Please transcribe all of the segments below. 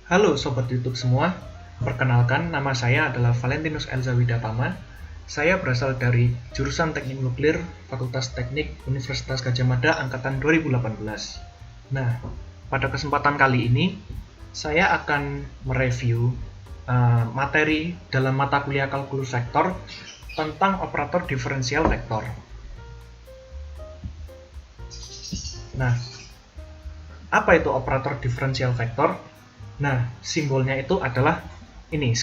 Halo Sobat YouTube semua, perkenalkan nama saya adalah Valentinus Elza Widatama. Saya berasal dari jurusan Teknik Nuklir, Fakultas Teknik, Universitas Gadjah Mada, Angkatan 2018. Nah, pada kesempatan kali ini, saya akan mereview materi dalam mata kuliah kalkulus vektor tentang operator diferensial vektor. Nah, apa itu operator diferensial vektor? Nah, simbolnya itu adalah ini,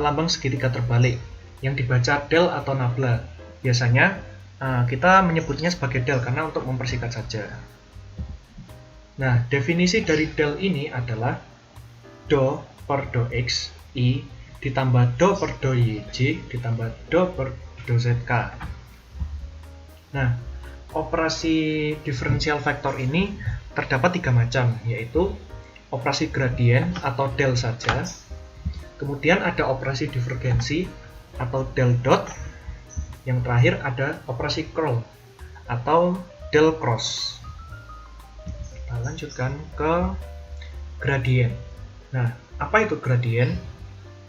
lambang segitiga terbalik yang dibaca del atau nabla. Biasanya kita menyebutnya sebagai del karena untuk mempersingkat saja. Nah, definisi dari del ini adalah do per do x i ditambah do per do yj ditambah do per do zk. Nah, operasi diferensial vektor ini terdapat 3 macam, yaitu operasi gradien atau del saja, kemudian ada operasi divergensi atau del dot, yang terakhir ada operasi curl atau del cross. Kita lanjutkan ke gradien. Nah, apa itu gradien?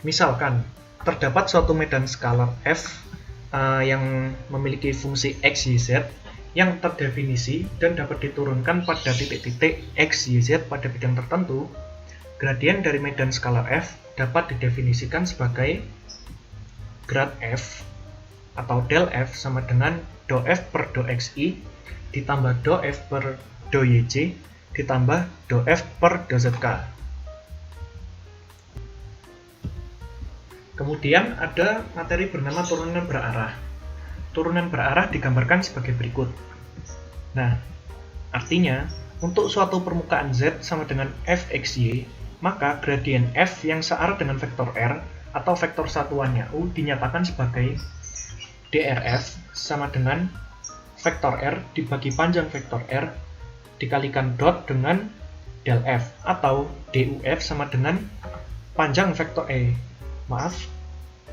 Misalkan terdapat suatu medan skalar f yang memiliki fungsi x, y, z yang terdefinisi dan dapat diturunkan pada titik-titik x, y, z pada bidang tertentu. Gradien dari medan skalar f dapat didefinisikan sebagai grad f atau del f sama dengan do f per do xi ditambah do f per do yj ditambah do f per do zk. Kemudian ada materi bernama turunan berarah. Turunan berarah digambarkan sebagai berikut. Nah, artinya untuk suatu permukaan Z sama dengan fxy, maka gradien f yang searah dengan vektor r atau vektor satuannya u dinyatakan sebagai drf sama dengan vektor r dibagi panjang vektor r dikalikan dot dengan del f, atau duf sama dengan panjang vektor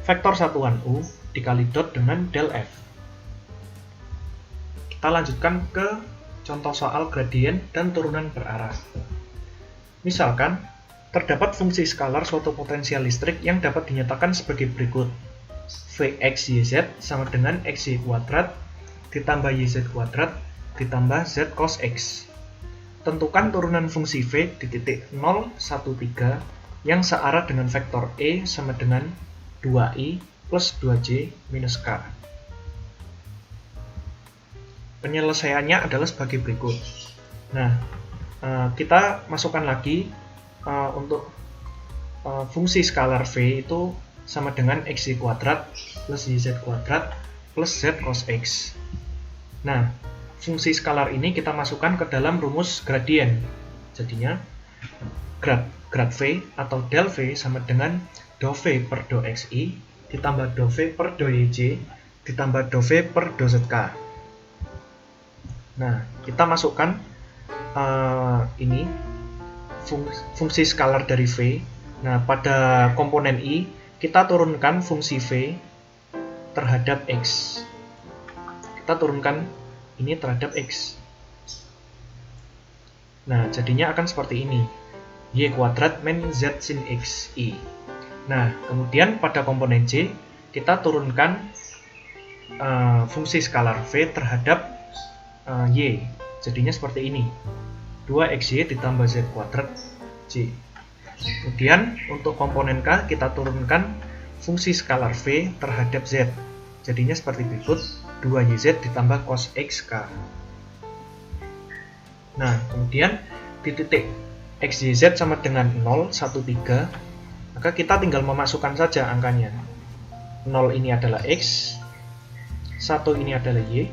vektor satuan u dikali dot dengan del f. Kita lanjutkan ke contoh soal gradien dan turunan berarah. Misalkan, terdapat fungsi skalar suatu potensial listrik yang dapat dinyatakan sebagai berikut. Vxyz sama dengan xy kuadrat ditambah yz kuadrat ditambah z cos x. Tentukan turunan fungsi v di titik 0, 1, 3 yang searah dengan vektor e sama dengan 2i plus 2j minus k. Penyelesaiannya adalah sebagai berikut. Nah, kita masukkan lagi untuk fungsi skalar v itu sama dengan xy kuadrat plus yz kuadrat plus z cos x. Nah, fungsi skalar ini kita masukkan ke dalam rumus gradien. Jadinya grad v atau del v sama dengan do v per do xi ditambah do v per do yj ditambah do v per do zk. Nah, kita masukkan ini fungsi skalar dari v. Nah, pada komponen i kita turunkan fungsi v terhadap x. Kita turunkan ini terhadap x. Nah, jadinya akan seperti ini. Y kuadrat min z sin x i. Nah, kemudian pada komponen j kita turunkan fungsi skalar v terhadap y. Jadinya seperti ini. 2xy ditambah z kuadrat j. Kemudian untuk komponen k kita turunkan fungsi skalar v terhadap z. Jadinya seperti berikut. 2yz ditambah cos xk. Nah, kemudian di titik xyz sama dengan 0, 1, 3, maka kita tinggal memasukkan saja angkanya. 0 ini adalah x, 1 ini adalah y,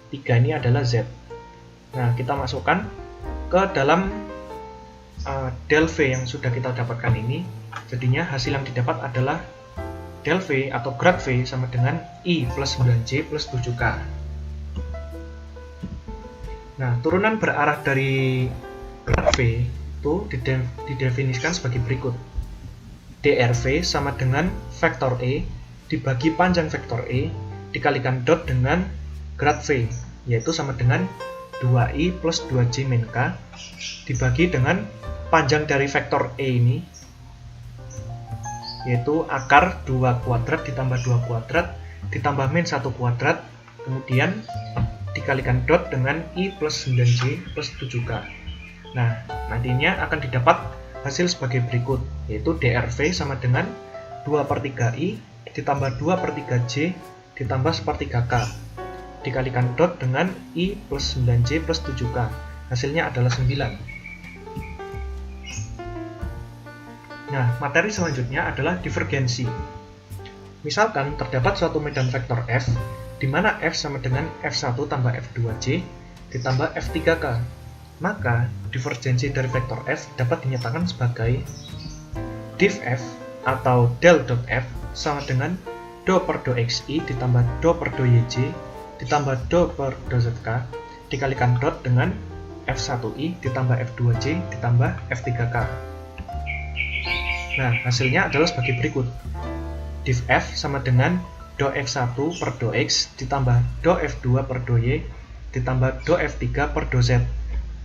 3 ini adalah z. Nah, kita masukkan ke dalam del v yang sudah kita dapatkan ini. Jadinya hasil yang didapat adalah del v atau grad v sama dengan i plus 9j plus 7k. Nah, turunan berarah dari grad v itu didefinisikan sebagai berikut. drv sama dengan vektor e dibagi panjang vektor e dikalikan dot dengan grad v, yaitu sama dengan 2i plus 2j min k dibagi dengan panjang dari vektor E ini, yaitu akar 2 kuadrat ditambah 2 kuadrat ditambah min 1 kuadrat, kemudian dikalikan dot dengan i plus 9j plus 7k. Nah, nantinya akan didapat hasil sebagai berikut, yaitu drv sama dengan 2/3i ditambah 2/3j ditambah 1/3k dikalikan dot dengan i plus 9j plus 7k. Hasilnya adalah 9. Nah, materi selanjutnya adalah divergensi. Misalkan terdapat suatu medan vektor f, di mana f sama dengan f1 tambah f2j ditambah f3k. Maka, divergensi dari vektor f dapat dinyatakan sebagai div f atau del dot f sama dengan do per do xi ditambah do per do yj ditambah do per do zk dikalikan dot dengan f1i ditambah f2j ditambah f3k. Nah, hasilnya adalah sebagai berikut. Div f sama dengan do f1 per do x ditambah do f2 per do y ditambah do f3 per do z.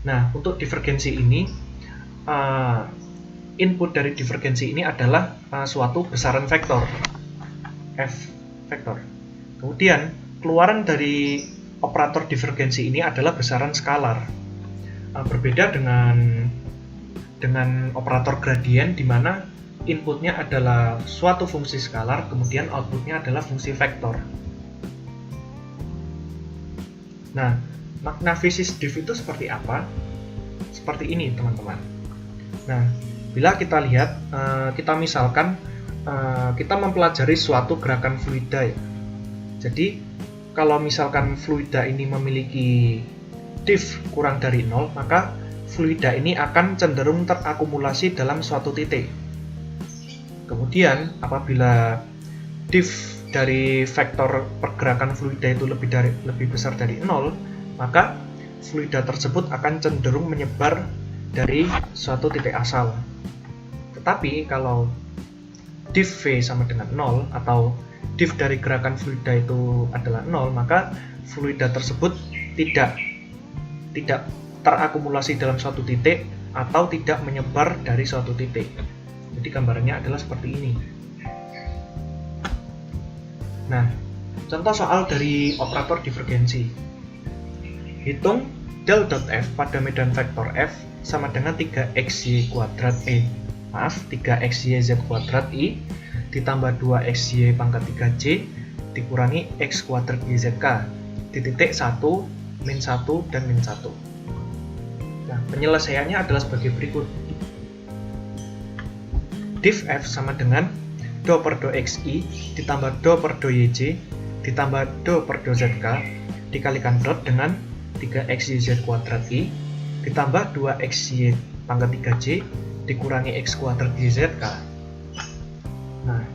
Nah, untuk divergensi ini, input dari divergensi ini adalah suatu besaran vektor f vektor. Kemudian keluaran dari operator divergensi ini adalah besaran skalar. Berbeda dengan operator gradien, di mana inputnya adalah suatu fungsi skalar, kemudian outputnya adalah fungsi vektor. Nah, makna fisis div itu seperti apa? Seperti ini, teman-teman. Nah, bila kita lihat, kita misalkan kita mempelajari suatu gerakan fluida ya. Jadi, kalau misalkan fluida ini memiliki div kurang dari 0, maka fluida ini akan cenderung terakumulasi dalam suatu titik. Kemudian, apabila div dari vektor pergerakan fluida itu lebih besar dari 0, maka fluida tersebut akan cenderung menyebar dari suatu titik asal. Tetapi kalau div V sama dengan 0 atau div dari gerakan fluida itu adalah 0, maka fluida tersebut tidak terakumulasi dalam suatu titik atau tidak menyebar dari suatu titik. Jadi gambarannya adalah seperti ini. Nah, contoh soal dari operator divergensi. Hitung del dot f pada medan vektor f sama dengan 3xy kuadrat 3xyz kuadrat i ditambah 2xy pangkat 3j dikurangi x kuadrat yzk di titik 1, min 1, dan min 1. Nah, penyelesaiannya adalah sebagai berikut. Div f sama dengan do per do xi ditambah do per do yj ditambah do per do zk dikalikan dot dengan 3xyz kuadrat i ditambah 2xy pangkat 3j dikurangi x kuadrat yzk. Nah,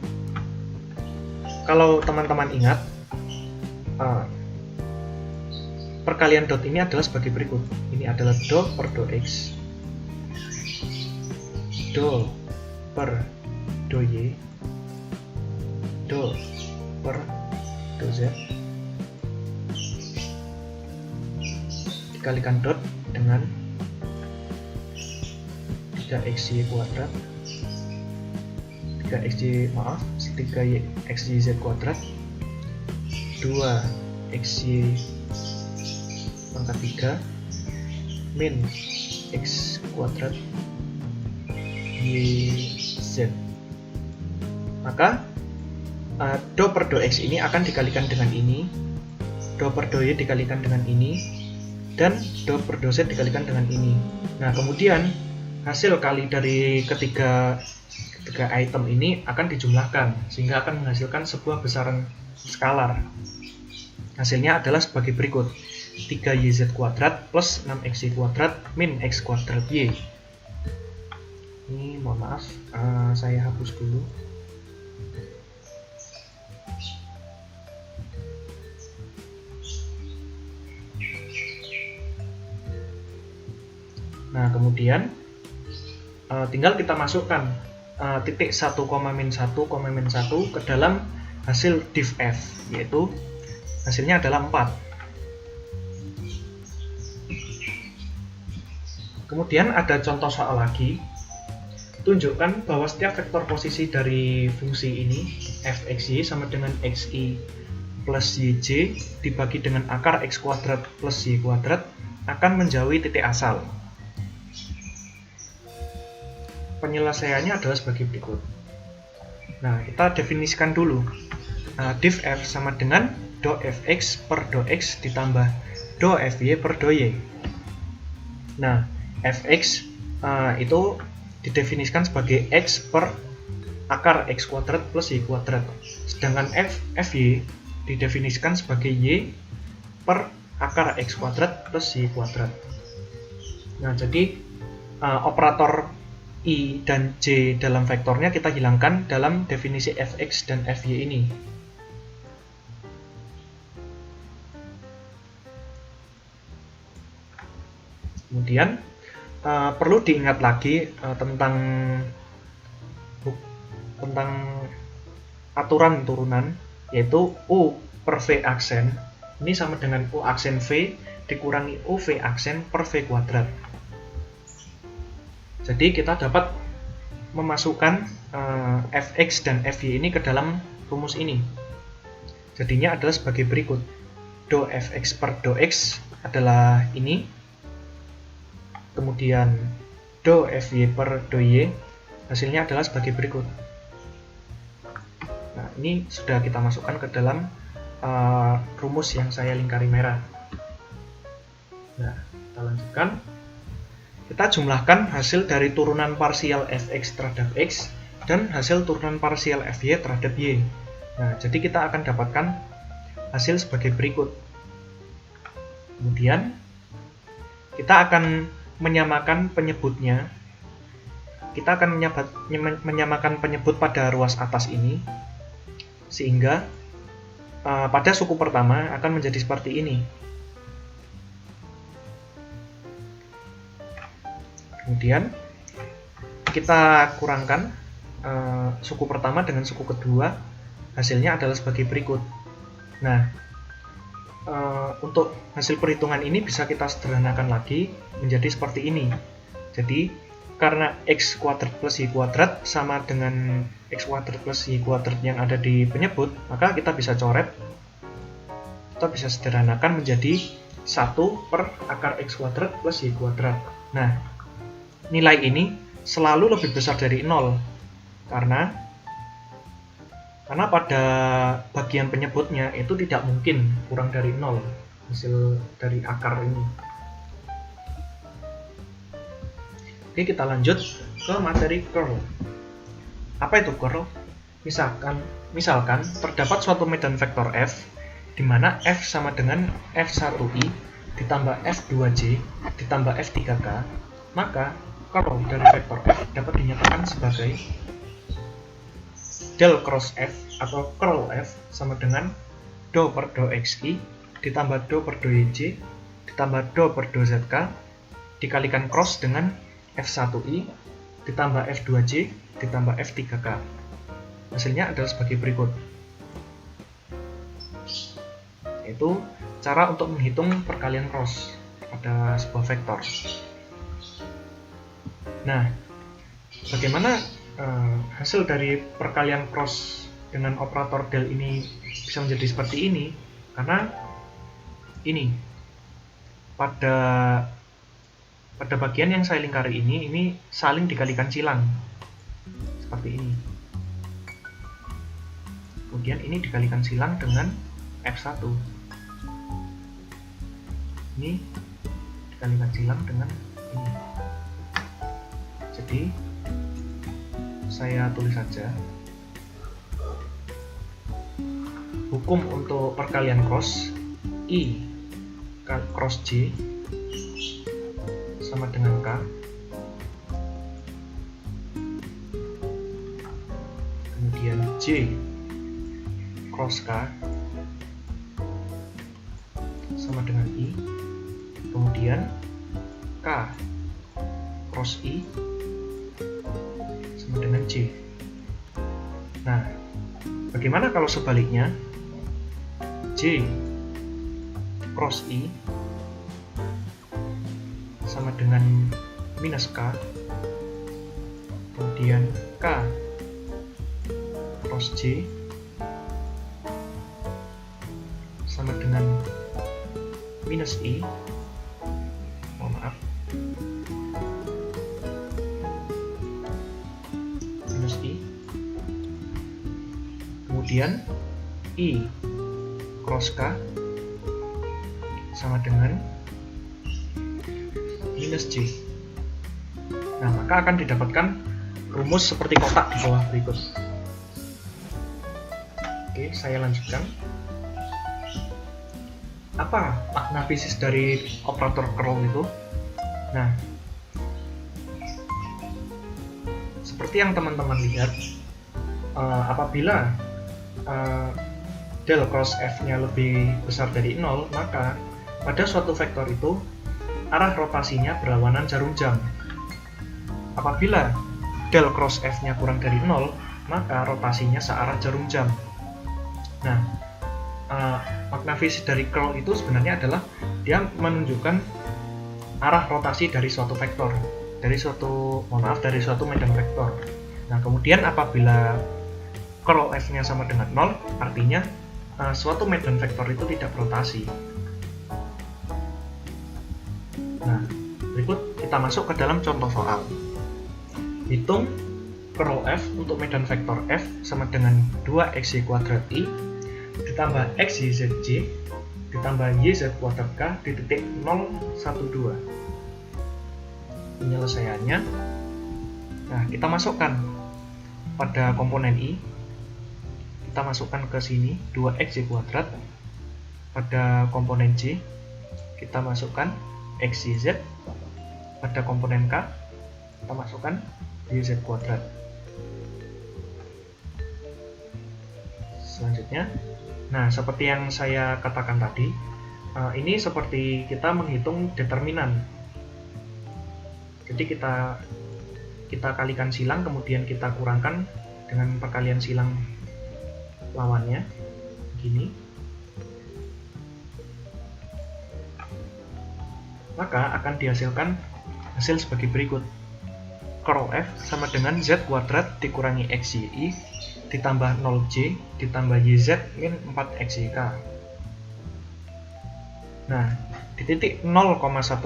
kalau teman-teman ingat, perkalian dot ini adalah sebagai berikut. Ini adalah do per do x, do per do y, do per do z, dikalikan dot dengan 3xy kuadrat 3xyz kuadrat 2xy pangkat 3 min x kuadrat yz. Maka do per do x ini akan dikalikan dengan ini, do per do y dikalikan dengan ini, dan do per do z dikalikan dengan ini. Nah, kemudian hasil kali dari ketiga item ini akan dijumlahkan sehingga akan menghasilkan sebuah besaran skalar. Hasilnya adalah sebagai berikut: 3yz kuadrat plus 6xy kuadrat min x kuadrat y. Ini mohon maaf, saya hapus dulu. Nah, kemudian tinggal kita masukkan titik 1, min 1, min 1 ke dalam hasil div f, yaitu hasilnya adalah 4. Kemudian ada contoh soal lagi. Tunjukkan bahwa setiap vektor posisi dari fungsi ini fxy sama dengan xi plus yj dibagi dengan akar x kuadrat plus y kuadrat akan menjauhi titik asal. Penyelesaiannya adalah sebagai berikut. Nah, kita definisikan dulu. Div f sama dengan do fx per do x ditambah do fy per do y. Nah, fx itu didefinisikan sebagai x per akar x kuadrat plus y kuadrat. Sedangkan fy didefinisikan sebagai y per akar x kuadrat plus y kuadrat. Nah, jadi operator i dan j dalam vektornya kita hilangkan dalam definisi fx dan fy ini. Kemudian perlu diingat lagi tentang aturan turunan, yaitu u per v aksen ini sama dengan u aksen v dikurangi u v aksen per v kuadrat. Jadi kita dapat memasukkan fx dan fy ini ke dalam rumus ini. Jadinya adalah sebagai berikut. Do fx per do x adalah ini. Kemudian do fy per do y hasilnya adalah sebagai berikut. Nah, ini sudah kita masukkan ke dalam rumus yang saya lingkari merah. Nah, kita lanjutkan. Kita jumlahkan hasil dari turunan parsial fx terhadap x dan hasil turunan parsial fy terhadap y. Nah, jadi kita akan dapatkan hasil sebagai berikut. Kemudian kita akan menyamakan penyebutnya. Kita akan menyamakan penyebut pada ruas atas ini, sehingga pada suku pertama akan menjadi seperti ini. Kemudian kita kurangkan suku pertama dengan suku kedua, hasilnya adalah sebagai berikut. Nah, untuk hasil perhitungan ini bisa kita sederhanakan lagi menjadi seperti ini. Jadi karena x kuadrat plus y kuadrat sama dengan x kuadrat plus y kuadrat yang ada di penyebut, maka kita bisa coret, kita bisa sederhanakan menjadi 1 per akar x kuadrat plus y kuadrat. Nah, nilai ini selalu lebih besar dari 0 karena pada bagian penyebutnya itu tidak mungkin kurang dari 0 hasil dari akar ini. Oke, kita lanjut ke materi curl. Apa itu curl? Misalkan terdapat suatu medan vektor f di mana f sama dengan f1i ditambah f2j ditambah f3k, maka curl dari vektor f dapat dinyatakan sebagai del cross f atau curl f sama dengan do per do xi ditambah do per do yj ditambah do per do zk dikalikan cross dengan f1i ditambah f2j ditambah f3k. Hasilnya adalah sebagai berikut. Yaitu cara untuk menghitung perkalian cross pada sebuah vektor. Nah, bagaimana hasil dari perkalian cross dengan operator del ini bisa menjadi seperti ini? Karena ini pada bagian yang saya lingkari ini saling dikalikan silang seperti ini. Kemudian ini dikalikan silang dengan f1. Ini dikalikan silang dengan ini. Jadi saya tulis saja hukum untuk perkalian cross I cross J sama dengan K kemudian J cross K sama dengan I kemudian K cross I sama dengan J. Nah, bagaimana kalau sebaliknya? J cross I sama dengan minus K, kemudian K cross J sama dengan minus I, mohon maaf, minus I, kemudian I cross K sama dengan minus J. Nah, maka akan didapatkan rumus seperti kotak di bawah berikut. Oke, saya lanjutkan. Apa makna fisis dari operator curl itu? Nah, seperti yang teman-teman lihat, apabila del cross F-nya lebih besar dari 0, maka pada suatu vektor itu arah rotasinya berlawanan jarum jam. Apabila del cross F-nya kurang dari 0, maka rotasinya searah jarum jam. Nah, makna fisis dari curl itu sebenarnya adalah dia menunjukkan arah rotasi dari suatu vektor, dari suatu medan vektor. Nah, kemudian apabila curl F-nya sama dengan 0, artinya suatu medan vektor itu tidak berotasi. Nah, berikut kita masuk ke dalam contoh soal. Hitung curl F untuk medan vektor F sama dengan 2xy kuadrat I ditambah xyzj ditambah yz kuadrat k di titik 0, 1, 2. Penyelesaiannya, nah kita masukkan pada komponen I, kita masukkan ke sini 2xy kuadrat, pada komponen J kita masukkan xyz, pada komponen K kita masukkan yz kuadrat. Selanjutnya, nah seperti yang saya katakan tadi, ini seperti kita menghitung determinan. Jadi kita kalikan silang, kemudian kita kurangkan dengan perkalian silang lawannya, gini. Maka akan dihasilkan hasil sebagai berikut. Curl F sama dengan z kuadrat dikurangi xyi ditambah 0j ditambah yz min 4xyk. Nah, di titik 0,1,2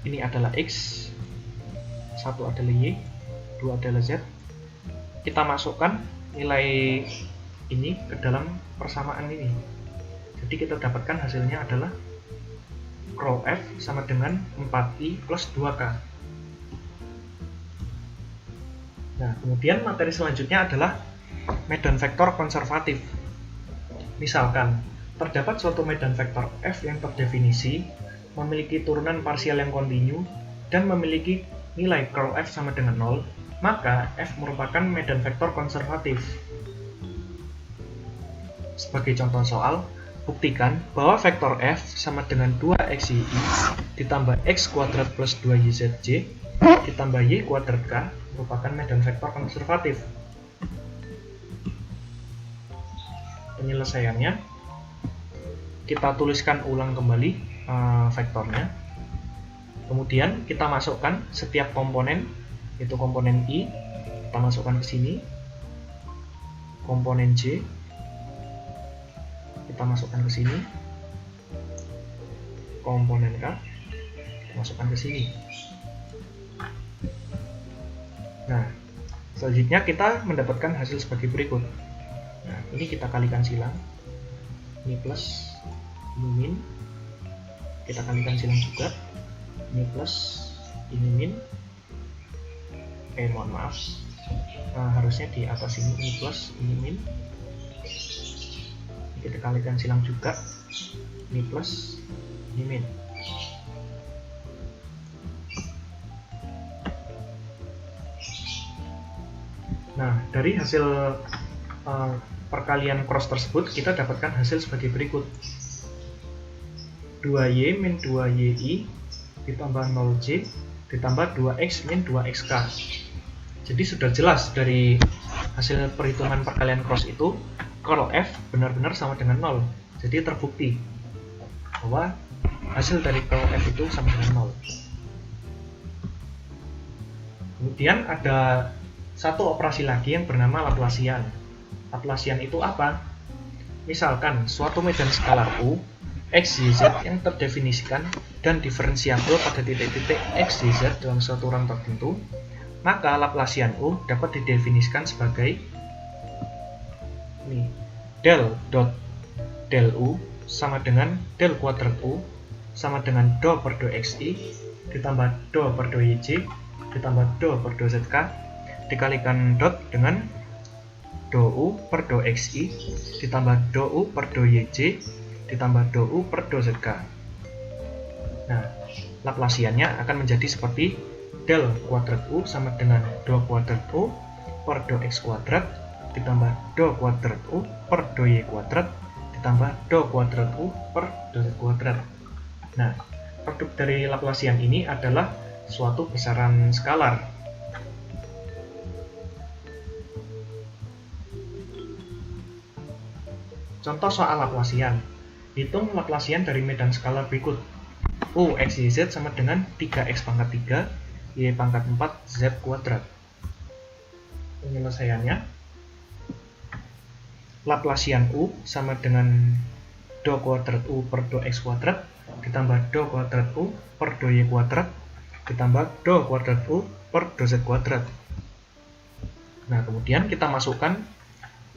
ini adalah x, 1 adalah y, 2 adalah z. Kita masukkan nilai ini ke dalam persamaan ini. Jadi kita dapatkan hasilnya adalah curl F sama dengan 4i plus 2k. Nah, kemudian materi selanjutnya adalah medan vektor konservatif. Misalkan, terdapat suatu medan vektor F yang terdefinisi, memiliki turunan parsial yang kontinu, dan memiliki nilai curl F sama dengan 0, maka F merupakan medan vektor konservatif. Sebagai contoh soal, buktikan bahwa vektor F sama dengan 2xyi ditambah x kuadrat plus 2yzj ditambah y kuadrat k merupakan medan vektor konservatif. Penyelesaiannya, kita tuliskan ulang kembali vektornya. Kemudian kita masukkan setiap komponen, yaitu komponen I, kita masukkan ke sini. Komponen J, kita masukkan ke sini. Komponen K, kita masukkan ke sini. Nah, selanjutnya kita mendapatkan hasil sebagai berikut. Nah, ini kita kalikan silang. Ini plus, ini min. Kita kalikan silang juga. Ini plus, ini min. Mohon maaf. Nah, harusnya di atas ini plus, ini min. Ini kita kalikan silang juga. Ini plus, ini min. Nah, dari hasil perkalian cross tersebut, kita dapatkan hasil sebagai berikut. 2y min 2yi ditambah 0j ditambah 2x min 2xk. Jadi sudah jelas dari hasil perhitungan perkalian cross itu, curl F benar-benar sama dengan 0. Jadi terbukti bahwa hasil dari curl F itu sama dengan 0. Kemudian ada satu operasi lagi yang bernama Laplacian. Laplacian itu apa? Misalkan suatu medan skalar U, X, Y, Z yang terdefinisikan dan diferensiabel pada titik-titik X, Y, Z dalam suatu ruang tertentu, maka Laplacian U dapat didefinisikan sebagai ini, del dot del U sama dengan del kuadrat U sama dengan do per do XI ditambah do per do YJ ditambah do per do ZK dikalikan dot dengan do U per do XI ditambah do U per do YJ ditambah do U per do ZK. Nah, Laplaciannya akan menjadi seperti del kuadrat U sama dengan do kuadrat U per do X kuadrat ditambah do kuadrat U per do Y kuadrat ditambah do kuadrat U per do Z kuadrat. Nah, produk dari Laplacian ini adalah suatu besaran skalar. Contoh soal Laplacian. Hitung Laplacian dari medan skalar berikut. U, X, Y, Z sama dengan 3X pangkat 3, Y pangkat 4, Z kuadrat. Penyelesaiannya, Laplacian U sama dengan do kuadrat U per do X kuadrat ditambah do kuadrat U per do Y kuadrat ditambah do kuadrat U per do Z kuadrat. Nah, kemudian kita masukkan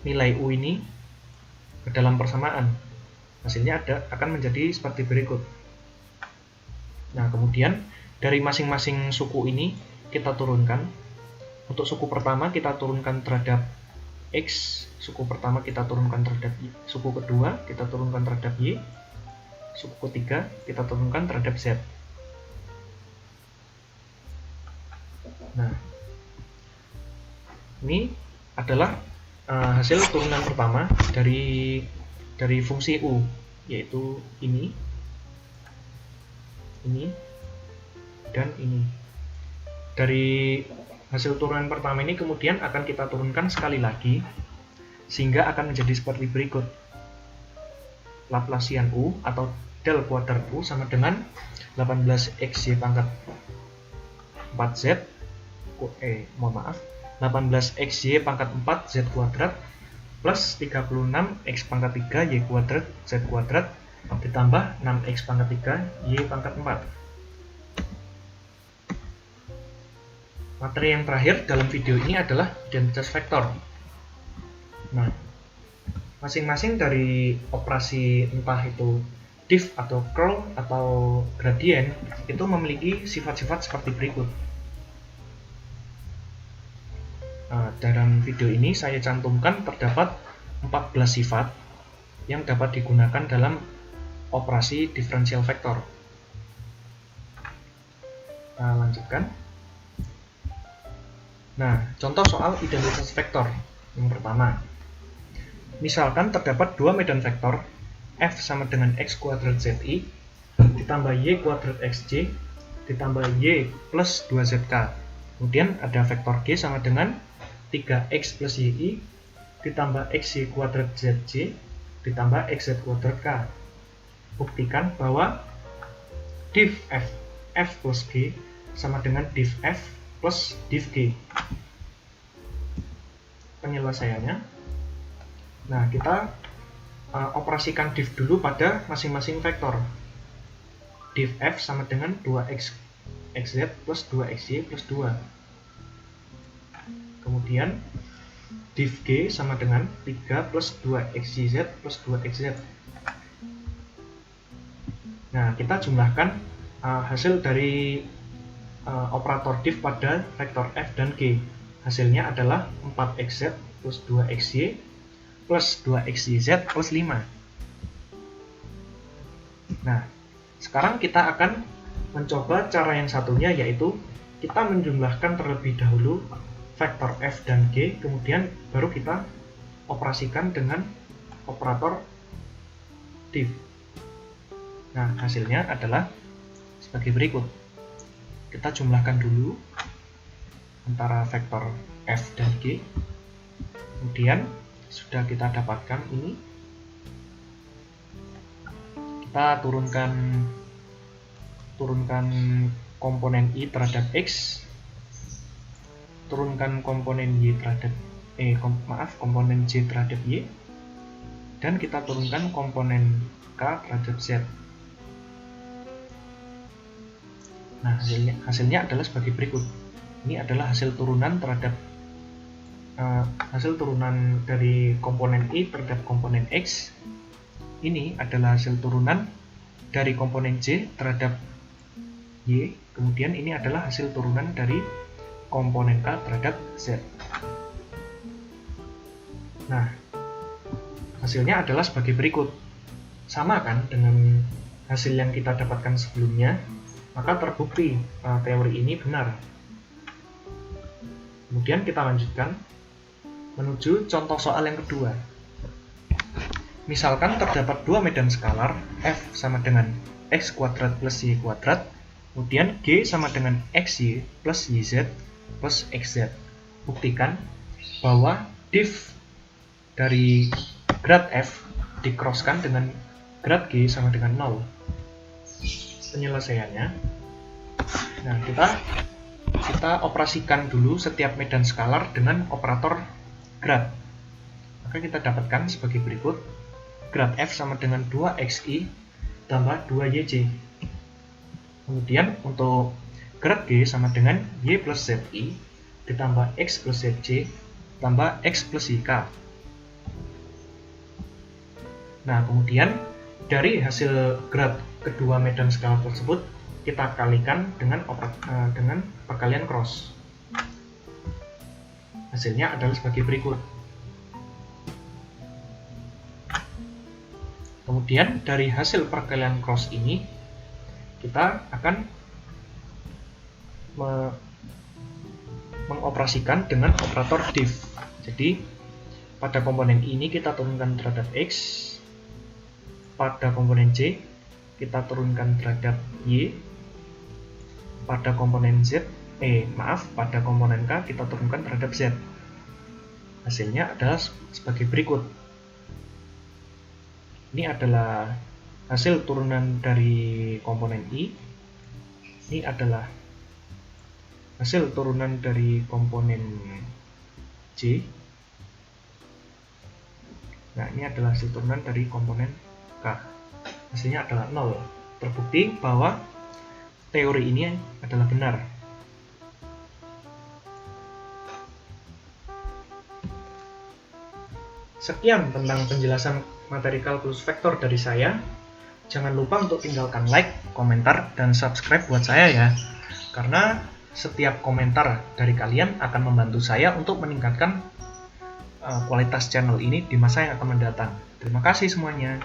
nilai U ini ke dalam persamaan. Hasilnya akan menjadi seperti berikut. Nah, kemudian dari masing-masing suku ini kita turunkan. Untuk suku pertama kita turunkan terhadap X, suku pertama kita turunkan terhadap Y, suku kedua kita turunkan terhadap Y, suku ketiga kita turunkan terhadap Z. Nah, ini adalah hasil turunan pertama dari fungsi U, yaitu ini, dan ini. Dari hasil turunan pertama ini kemudian akan kita turunkan sekali lagi, sehingga akan menjadi seperti berikut. Laplacian U atau del kuadrat U sama dengan 18XY pangkat 4Z 18XY pangkat 4 Z kuadrat plus 36X pangkat 3 Y kuadrat Z kuadrat ditambah 6X pangkat 3 Y pangkat 4. Materi yang terakhir dalam video ini adalah identitas vektor. Nah, masing-masing dari operasi entah itu diff atau curl atau gradient itu memiliki sifat-sifat seperti berikut. Dalam video ini saya cantumkan terdapat 14 sifat yang dapat digunakan dalam operasi diferensial vektor. Lanjutkan. Nah, contoh soal identitas vektor. Yang pertama, misalkan terdapat dua medan vektor F sama dengan X kuadrat ZI ditambah Y kuadrat XJ ditambah Y plus 2ZK. Kemudian ada vektor G sama dengan 3X plus YI ditambah XY kuadrat ZJ ditambah XZ kuadrat K. Buktikan bahwa diff F plus G sama dengan diff F plus diff G. Penyelesaiannya, nah kita operasikan diff dulu pada masing-masing vektor. Diff F sama dengan 2X XZ plus 2XY plus 2. Kemudian diff G sama dengan 3 plus 2XYZ plus 2XZ. Nah, kita jumlahkan hasil dari operator diff pada vektor F dan G. Hasilnya adalah 4XZ plus 2XY plus 2XYZ plus 5. Nah, sekarang kita akan mencoba cara yang satunya, yaitu kita menjumlahkan terlebih dahulu vektor F dan G, kemudian baru kita operasikan dengan operator diff. Nah, hasilnya adalah sebagai berikut. Kita jumlahkan dulu antara vektor F dan G. Kemudian sudah kita dapatkan ini. Kita turunkan komponen I terhadap X. turunkan komponen Y terhadap komponen J terhadap Y, dan kita turunkan komponen K terhadap Z. Nah, hasilnya adalah sebagai berikut. Ini adalah hasil turunan terhadap hasil turunan dari komponen Y terhadap komponen X. Ini adalah hasil turunan dari komponen J terhadap Y. Kemudian ini adalah hasil turunan dari komponen K terhadap Z. Nah, hasilnya adalah sebagai berikut. Sama kan dengan hasil yang kita dapatkan sebelumnya, maka terbukti teori ini benar. Kemudian kita lanjutkan menuju contoh soal yang kedua. Misalkan terdapat dua medan skalar, F sama dengan X kuadrat plus Y kuadrat, kemudian G sama dengan XY plus YZ plus XZ. Buktikan bahwa div dari grad F dikrosskan dengan grad G sama dengan 0. Penyelesaiannya, nah kita operasikan dulu setiap medan skalar dengan operator grad. Maka kita dapatkan sebagai berikut. Grad F sama dengan 2xy tambah 2yj. Kemudian untuk grad G sama dengan y plus zi ditambah x plus zj tambah x plus yk. Nah, kemudian dari hasil grad kedua medan skalar tersebut kita kalikan dengan perkalian cross. Hasilnya adalah sebagai berikut. Kemudian dari hasil perkalian cross ini kita akan mengoperasikan dengan operator div. Jadi pada komponen ini kita turunkan terhadap X, pada komponen J kita turunkan terhadap Y, pada komponen pada komponen K kita turunkan terhadap Z. Hasilnya adalah sebagai berikut. Ini adalah hasil turunan dari komponen I. Ini adalah hasil turunan dari komponen J. Nah, ini adalah hasil turunan dari komponen K. Hasilnya adalah 0. Terbukti bahwa teori ini adalah benar. Sekian tentang penjelasan materi kalkulus vektor dari saya. Jangan lupa untuk tinggalkan like, komentar, dan subscribe buat saya ya. Karena setiap komentar dari kalian akan membantu saya untuk meningkatkan kualitas channel ini di masa yang akan mendatang. Terima kasih semuanya.